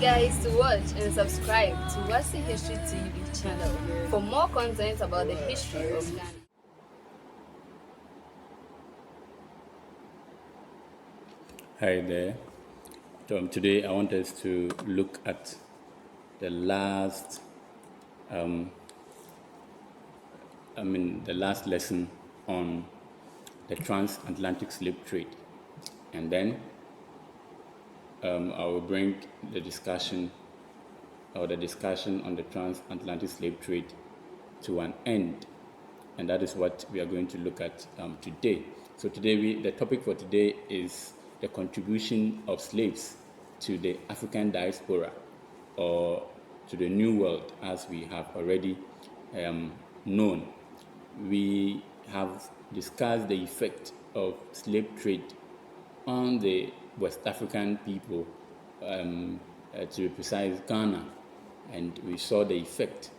guys to watch and subscribe to Wasi History TV channel for more content about the history of Ghana. Hi there. Today I want us to look at the last, the last lesson on the transatlantic slave trade, and then I will bring the discussion on the transatlantic slave trade to an end, and that is what we are going to look at today. So today, the topic for today is the contribution of slaves to the African diaspora, or to the New World, as we have already known. We have discussed the effect of slave trade on the West African people, to be precise, Ghana, and we saw the effect.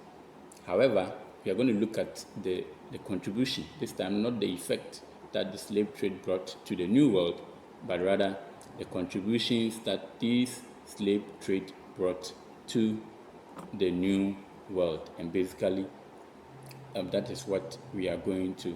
However, we are going to look at the contribution, this time not the effect that the slave trade brought to the New World, but rather the contributions that this slave trade brought to the New World. And basically, that is what we are going to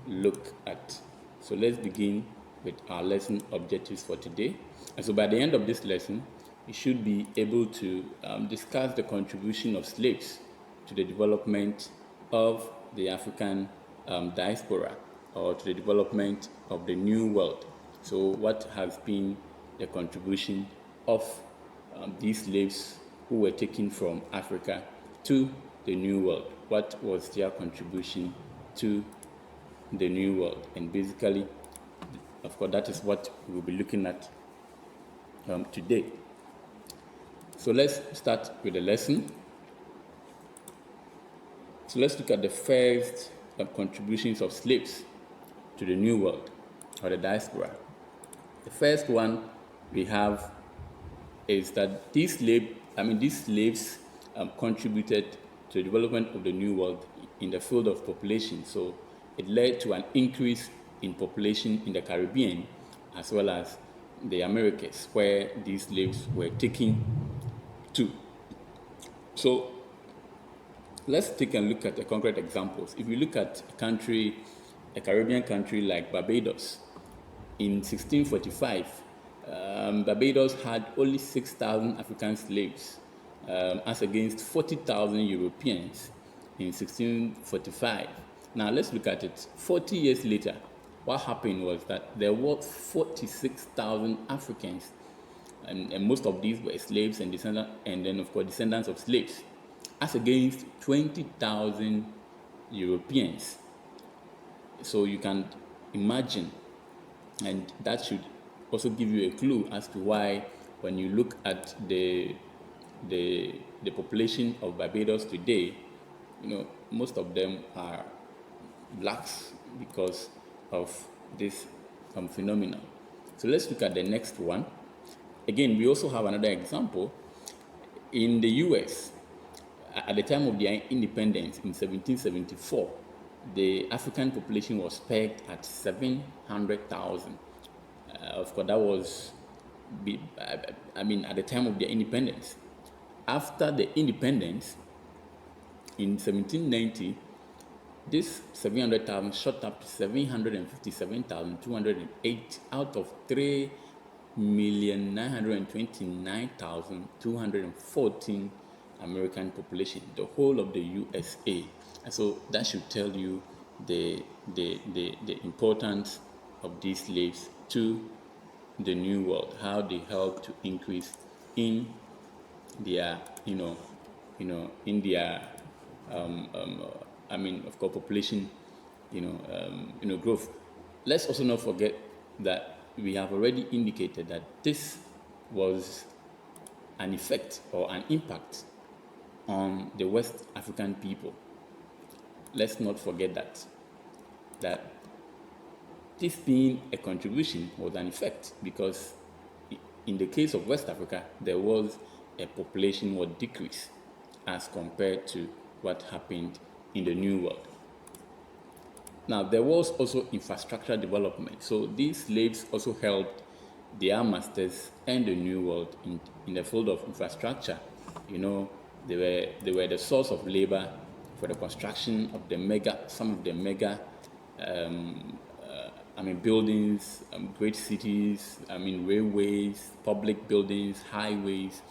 look at. So let's begin with our lesson objectives for today. And so by the end of this lesson, we should be able to discuss the contribution of slaves to the development of the African diaspora, or to the development of the New World. So what has been the contribution of these slaves who were taken from Africa to the New World? What was their contribution to the New World? And basically, of course, that is what we will be looking at today. So let's start with the lesson. So let's look at the first contributions of slaves to the New World, or the diaspora. The first one we have is that these slaves contributed to the development of the New World in the field of population. So it led to an increase in population in the Caribbean as well as the Americas, where these slaves were taken to. So let's take a look at the concrete examples. If you look at a Caribbean country like Barbados, in 1645, Barbados had only 6,000 African slaves, as against 40,000 Europeans in 1645. Now let's look at it. 40 years later, what happened was that there were 46,000 Africans, and most of these were slaves and then of course descendants of slaves, as against 20,000 Europeans. So you can imagine, and that should also give you a clue as to why, when you look at the population of Barbados today, most of them are blacks because of this phenomenon. So let's look at the next one. Again, we also have another example. In the US, at the time of their independence in 1774, the African population was pegged at 700,000. Of course, that was, at the time of their independence. After the independence, in 1790, this 700,000 shot up to 757,208 out of 3,929,214 American population, the whole of the USA. And so that should tell you the importance of these slaves to the New World, how they help to increase in their, of course, population, growth. Let's also not forget that we have already indicated that this was an effect or an impact on the West African people. Let's not forget that this being a contribution was an effect, because in the case of West Africa, there was a population decrease as compared to what happened in the New World. Now, there was also infrastructure development. So these slaves also helped they are masters and the New World in the field of infrastructure. You know, they were the source of labor for the construction of some of the mega, buildings, great cities, railways, public buildings, highways,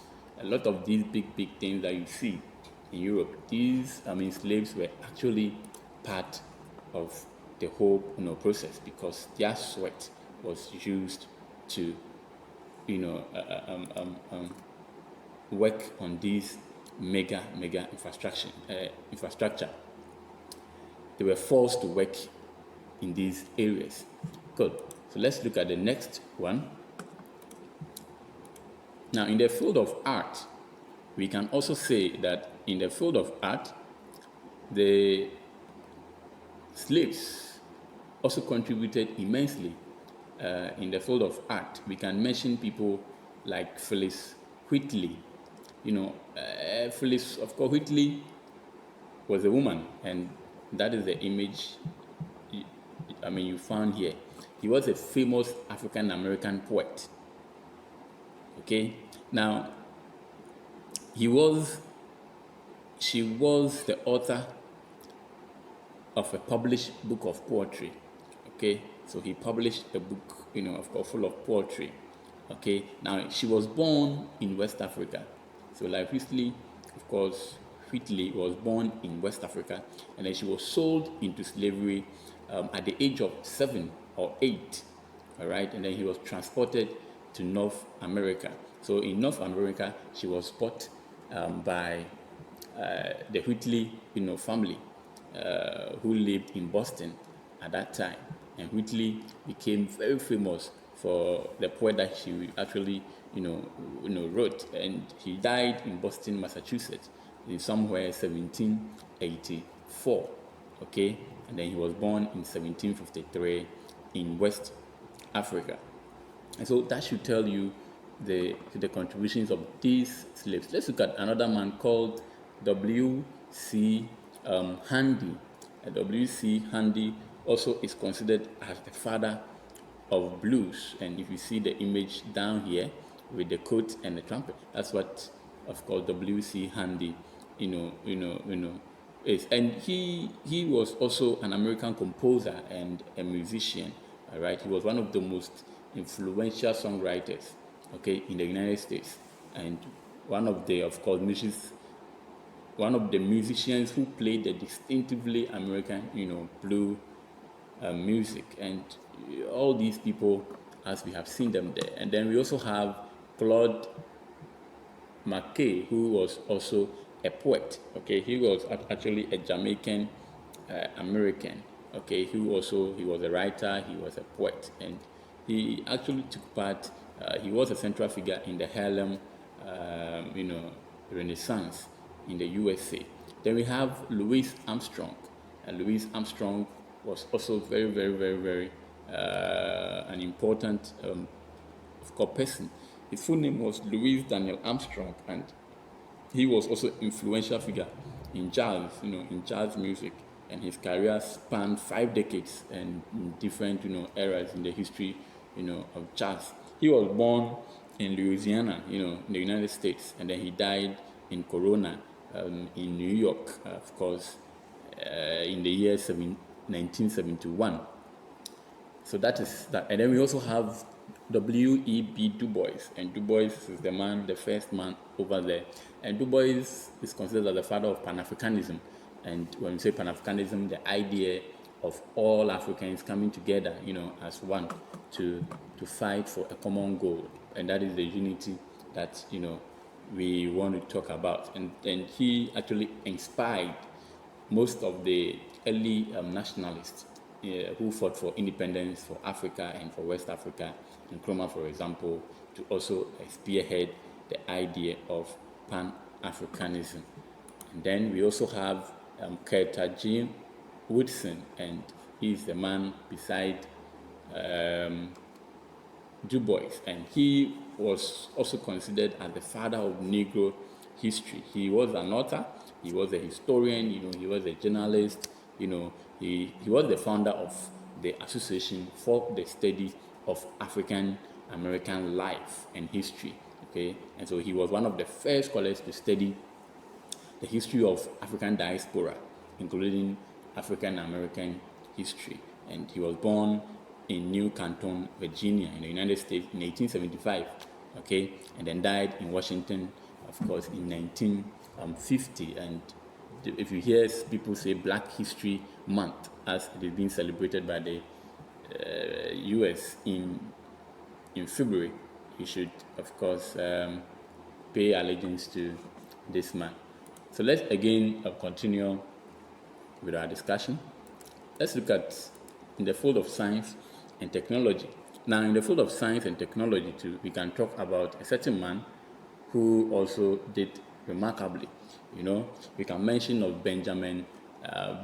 a lot of these big things that you see in Europe. These, slaves were actually part of the whole, process, because their sweat was used to, you know, uh, um, um, um, work on these mega infrastructure. They were forced to work in these areas. Good. So let's look at the next one. Now, in the field of art, we can also say that in the field of art, the slaves also contributed immensely in the field of art. We can mention people like Phyllis Whitley. Phyllis, of course, Whitley was a woman, and that is the image you found here. He was a famous African American poet. Okay, now she was the author of a published book of poetry. Okay, so he published a book, of course, full of poetry. Okay, now she was born in West Africa. So like Whitley, of course, Whitley was born in West Africa, and then she was sold into slavery at the age of 7 or 8. All right, and then he was transported to North America. So in North America, she was bought by the Whitley, family who lived in Boston at that time. And Whitley became very famous for the poem that she actually, wrote. And he died in Boston, Massachusetts, in somewhere 1784. Okay, and then he was born in 1753 in West Africa. And so that should tell you the contributions of these slaves. Let's look at another man called W.C. Handy. W.C. Handy also is considered as the father of blues. And if you see the image down here with the coat and the trumpet, that's what, of course, W.C. Handy, is. And he was also an American composer and a musician. All right, he was one of the most influential songwriters, okay, in the United States, and one of the musicians who played the distinctively American, blue music. And all these people, as we have seen them there. And then we also have Claude McKay, who was also a poet. Okay, he was actually a Jamaican American. Okay, he was a writer, he was a poet, and he actually took part. He was a central figure in the Harlem, Renaissance in the USA. Then we have Louis Armstrong, and Louis Armstrong was also very, very, very, very an important, of course, person. His full name was Louis Daniel Armstrong, and he was also influential figure in jazz, in jazz music, and his career spanned 5 decades and in different, eras in the history, of jazz. He was born in Louisiana, in the United States, and then he died in Corona, in New York, of course, in the year 1971. So that is that. And then we also have W.E.B. Du Bois, and Du Bois is the first man over there. And Du Bois is considered as the father of Pan-Africanism. And when we say Pan-Africanism, the idea of all Africans coming together, as one to fight for a common goal, and that is the unity that we want to talk about. And he actually inspired most of the early nationalists who fought for independence for Africa and for West Africa, Nkrumah, for example, to also spearhead the idea of Pan-Africanism. And then we also have Carter G. Woodson, and he's the man beside Du Bois, and he was also considered as the father of Negro history. He was an author, he was a historian, he was a journalist, he was the founder of the Association for the Study of African American life and history. Okay, and so he was one of the first scholars to study the history of African diaspora, including African American history. And he was born in New Canton, Virginia, in the United States in 1875. Okay, and then died in Washington, of course, in 1950. And if you hear people say Black History Month, as it is being celebrated by the U.S. in February, you should, of course, pay allegiance to this man. So let's again continue with our discussion. Let's look at in the field of science and technology. Now, in the field of science and technology, too, we can talk about a certain man who also did remarkably. You know, we can mention of Benjamin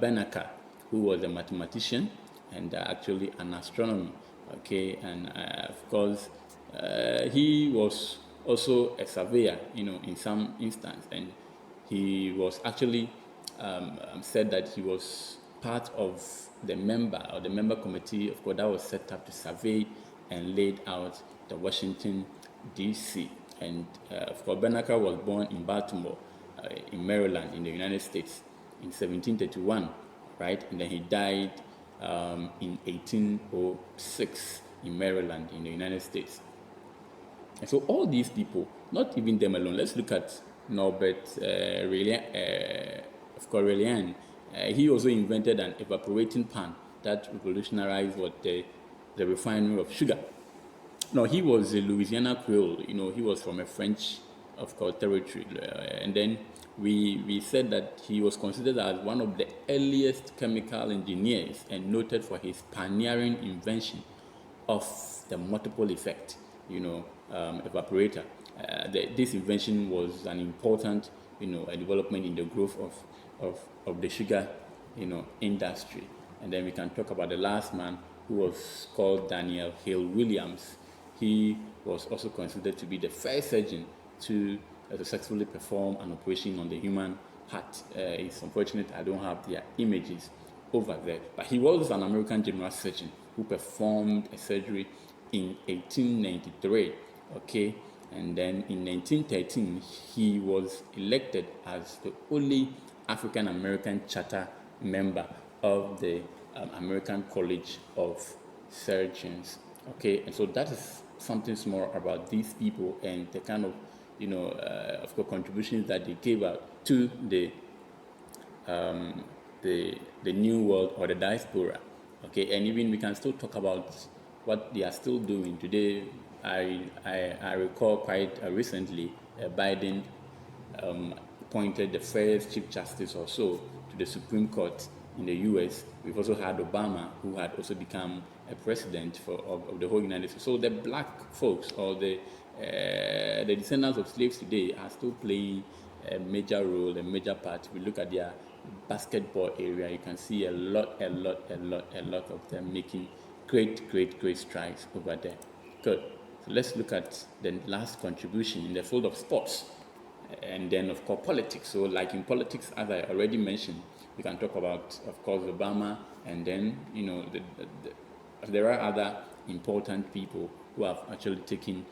Banneker, who was a mathematician and actually an astronomer. Okay, and of course, he was also a surveyor, you know, in some instance, and he was actually said that he was part of the member committee, of course, that was set up to survey and laid out the Washington, D.C. And of course, Banneker was born in Baltimore, in Maryland, in the United States, in 1731, right? And then he died in 1806 in Maryland, in the United States. And so all these people, not even them alone, let's look at Norbert Relian. He also invented an evaporating pan that revolutionized the refinery of sugar. Now, he was a Louisiana Creole, you know, he was from a French, of course, territory. And then we said that he was considered as one of the earliest chemical engineers and noted for his pioneering invention of the multiple effect, you know, evaporator. This invention was an important, you know, a development in the growth of the sugar, you know, industry. And then we can talk about the last man, who was called Daniel Hale Williams. He was also considered to be the first surgeon to successfully perform an operation on the human heart. It's unfortunate I don't have their images over there, but he was an American general surgeon who performed a surgery in 1893. Okay, and then in 1913 he was elected as the only African American charter member of the American College of Surgeons. Okay, and so that is something small about these people and the kind of, you know, of course, contributions that they gave out to the new world or the diaspora. Okay, and even we can still talk about what they are still doing today. I recall quite recently Biden appointed the first Chief Justice or so to the Supreme Court in the U.S. We've also had Obama, who had also become a president of the whole United States. So the black folks or the descendants of slaves today are still playing a major role, a major part. If we look at their basketball area, you can see a lot of them making great strides over there. Good. So let's look at the last contribution in the field of sports, and then of course politics. So like in politics, as I already mentioned, we can talk about, of course, Obama, and then, you know, there are other important people who have actually taken,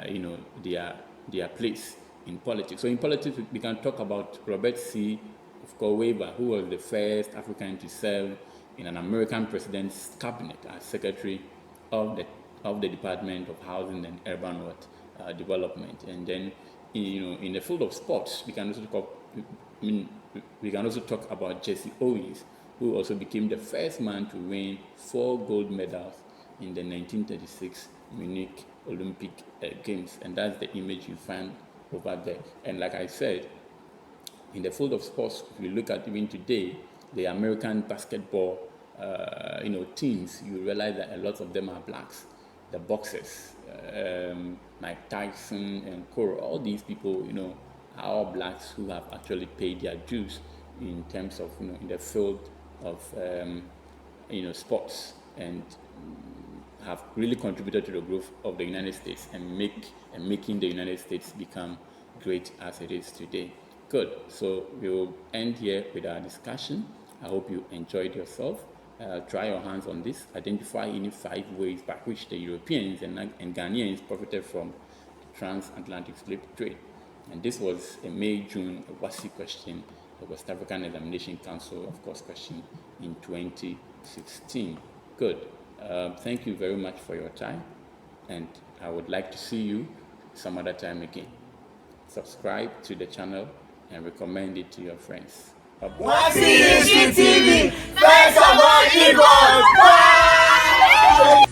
you know, their place in politics. So in politics, we can talk about Robert C. of course Weber, who was the first African to serve in an American president's cabinet as Secretary of the Department of Housing and Urban Development. And then, you know, in the field of sports, we can also talk about Jesse Owens, who also became the first man to win 4 gold medals in the 1936 Munich Olympic Games. And that's the image you find over there. And like I said, in the field of sports, if you look at even today, the American basketball, you know, teams, you realize that a lot of them are blacks. The boxers, like Tyson and Coro, all these people, you know, are all blacks who have actually paid their dues in terms of, you know, in the field of, you know, sports, and have really contributed to the growth of the United States and making the United States become great as it is today. Good. So we will end here with our discussion. I hope you enjoyed yourself. try your hands on this. Identify any 5 ways by which the Europeans and Ghanaians profited from the transatlantic slave trade. And this was a May-June WASSCE question, the West African Examination Council, of course, question in 2016. Good. Thank you very much for your time, and I would like to see you some other time again. Subscribe to the channel and recommend it to your friends. Bye-bye. WASSCE History TV, first of all equals.